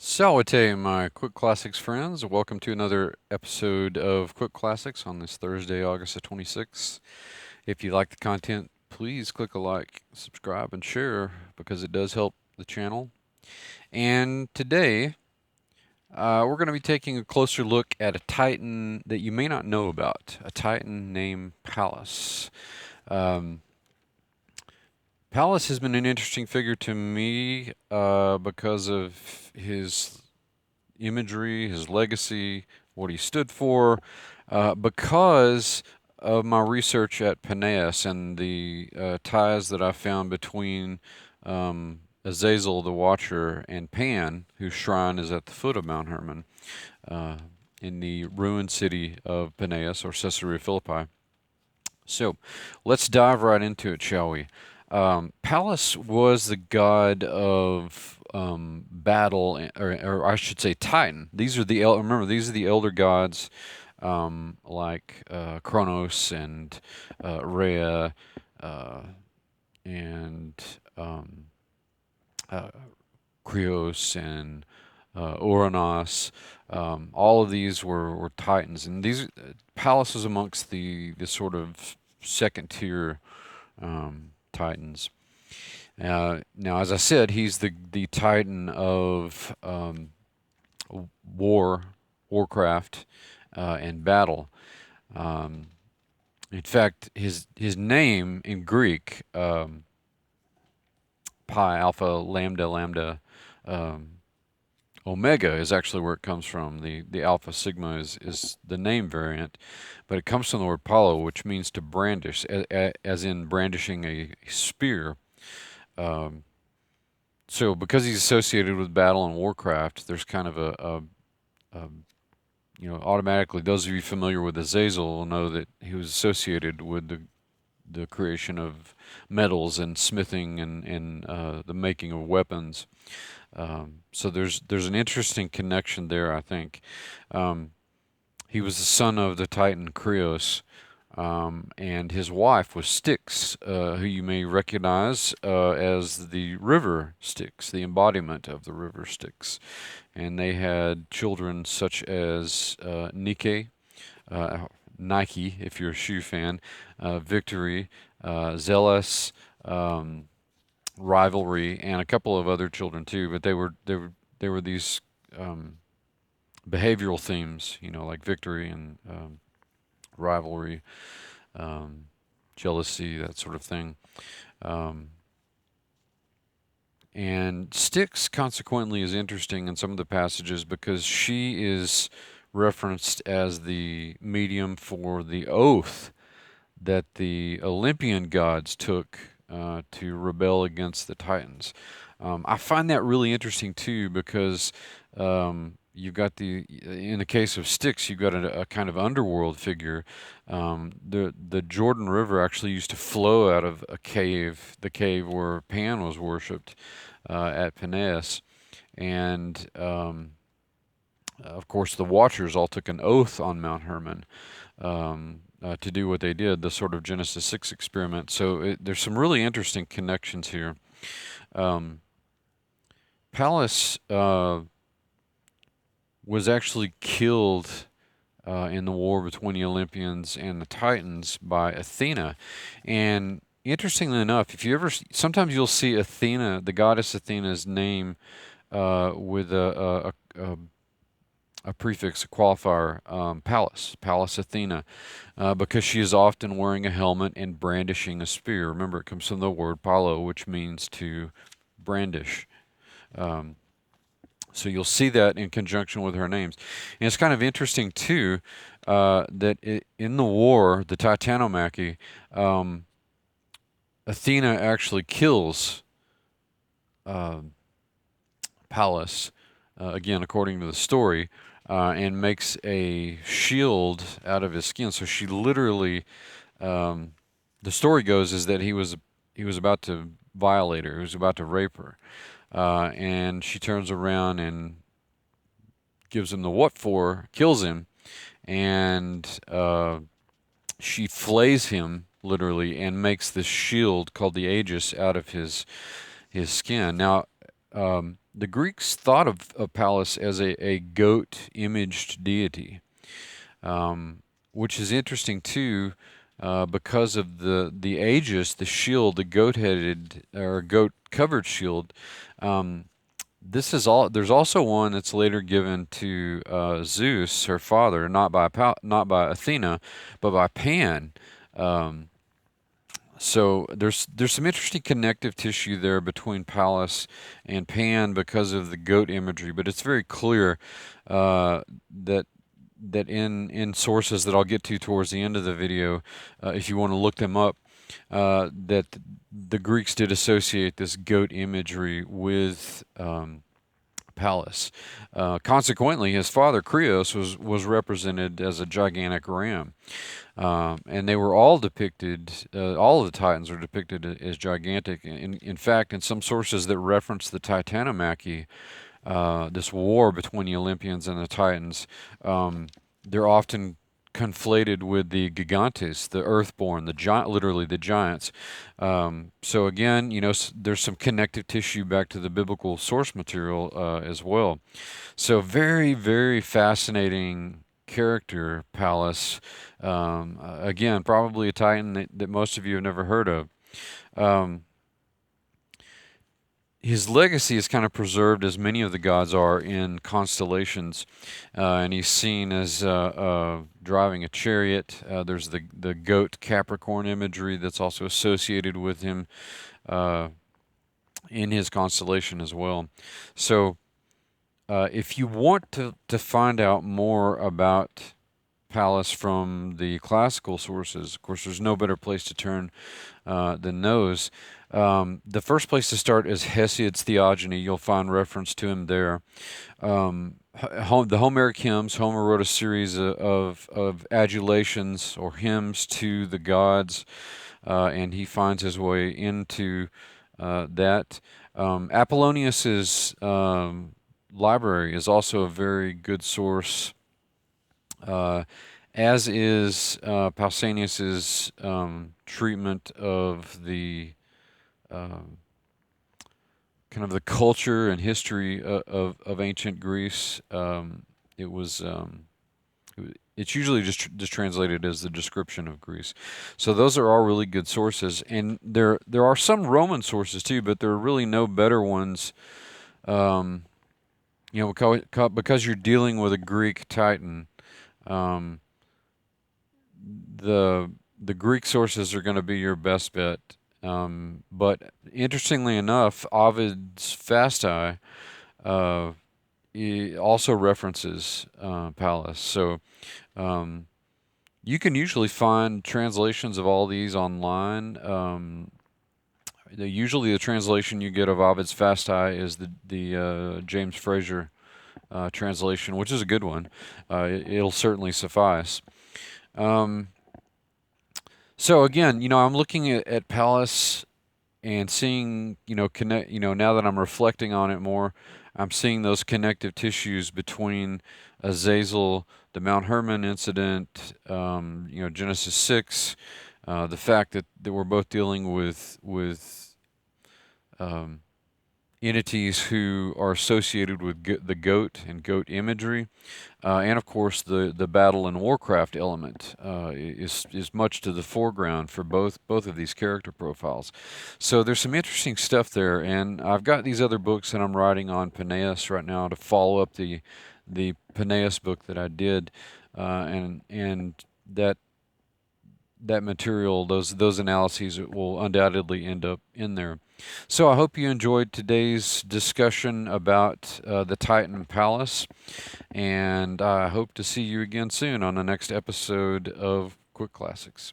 Salute, my Quickclassics friends. Welcome to another episode of Quickclassics on this Thursday, August the 26th. If you like the content, please click a like, subscribe, and share because it does help the channel. And today, we're going to be taking a closer look at a Titan that you may not know about, a Titan named Pallas. Um, Pallas has been an interesting figure to me because of his imagery, his legacy, what he stood for, because of my research at Peneus and the ties that I found between Azazel the Watcher and Pan, whose shrine is at the foot of Mount Hermon uh, in the ruined city of Peneus or Caesarea Philippi. So let's dive right into it, shall we? Pallas was the god of battle, or I should say Titan. These are the remember these are the elder gods, like Kronos and Rhea uh, and um, uh, Krios and Ouranos. All of these were Titans, and these Pallas was amongst the sort of second tier Titans. Now, as I said, he's the Titan of war, warcraft, and battle. Um, in fact, his name in Greek, pi, alpha, lambda, lambda, um, omega is actually where it comes from. The alpha sigma is the name variant, but it comes from the word palo, which means to brandish, as in brandishing a spear. Um, so because he's associated with battle and warcraft, there's kind of a automatically those of you familiar with Azazel will know that he was associated with the creation of metals and smithing and the making of weapons. So there's an interesting connection there, I think. Um, he was the son of the Titan Krios, and his wife was Styx, who you may recognize as the river Styx, the embodiment of the river Styx. And they had children such as uh, Nike, if you're a shoe fan, Victory, Zealous, um, Rivalry, and a couple of other children too. But they were these um, behavioral themes, like victory and rivalry, um, jealousy, that sort of thing. Um, and Styx, consequently, is interesting in some of the passages because she is referenced as the medium for the oath that the Olympian gods took to rebel against the Titans. I find that really interesting too because you've got in the case of Styx, you've got a kind of underworld figure. The Jordan River actually used to flow out of a cave, the cave where Pan was worshipped at Peneus, and of course the Watchers all took an oath on Mount Hermon. To do what they did, the sort of Genesis 6 experiment. So there's some really interesting connections here. Um, Pallas was actually killed in the war between the Olympians and the Titans by Athena. And interestingly enough, if you ever, sometimes you'll see Athena, the goddess Athena's name with a prefix, a qualifier, Pallas Athena, because she is often wearing a helmet and brandishing a spear. Remember, it comes from the word palo, which means to brandish. Um, so you'll see that in conjunction with her names. And it's kind of interesting, too, that in the war, the Titanomachy, Athena actually kills um Pallas, again, according to the story, and makes a shield out of his skin. So she literally, um, the story goes is that he was about to violate her. He was about to rape her, and she turns around and gives him the what for, kills him, and she flays him literally and makes this shield called the Aegis out of his skin. Now, the Greeks thought of Pallas as a goat-imaged deity, which is interesting too, because of the aegis, the shield, the goat-headed or goat-covered shield. Um, this is all. There's also one that's later given to Zeus, her father, not by Athena, but by Pan. Um, so there's some interesting connective tissue there between Pallas and Pan because of the goat imagery, but it's very clear that in sources that I'll get to towards the end of the video, if you want to look them up, that the Greeks did associate this goat imagery with Pallas. Consequently, his father Creos was represented as a gigantic ram. And they were all depicted, all of the Titans were depicted as gigantic. In fact, in some sources that reference the Titanomachy, this war between the Olympians and the Titans, they're often conflated with the Gigantes, the Earthborn, the giant, literally the giants. So again, there's some connective tissue back to the biblical source material as well. So very, very fascinating character, Pallas. Again, probably a Titan that most of you have never heard of. Um, his legacy is kind of preserved as many of the gods are in constellations, and he's seen as driving a chariot. There's the goat Capricorn imagery that's also associated with him in his constellation as well. So if you want to find out more about Pallas from the classical sources, of course, there's no better place to turn than those. The first place to start is Hesiod's Theogony. You'll find reference to him there. The Homeric hymns. Homer wrote a series of adulations or hymns to the gods, and he finds his way into that. Apollonius's library is also a very good source, as is Pausanias's treatment of the kind of the culture and history of ancient Greece. It was it's usually just translated as the description of Greece. So those are all really good sources, and there are some Roman sources too, but there are really no better ones. Because you're dealing with a Greek Titan, um, the Greek sources are going to be your best bet. But interestingly enough, Ovid's Fasti he also references Pallas. So you can usually find translations of all these online. Usually the translation you get of Ovid's Fasti is the James Fraser translation, which is a good one. It'll certainly suffice. So again, I'm looking at Pallas and seeing, now that I'm reflecting on it more, I'm seeing those connective tissues between Azazel, the Mount Hermon incident, Genesis 6, the fact that we're both dealing with entities who are associated with the goat and goat imagery, and of course the battle and warcraft element is much to the foreground for both of these character profiles. So there's some interesting stuff there, and I've got these other books that I'm writing on Peneus right now to follow up the Peneus book that I did, and that material, those analyses will undoubtedly end up in there. So I hope you enjoyed today's discussion about the Titan Pallas, and I hope to see you again soon on the next episode of Quick Classics.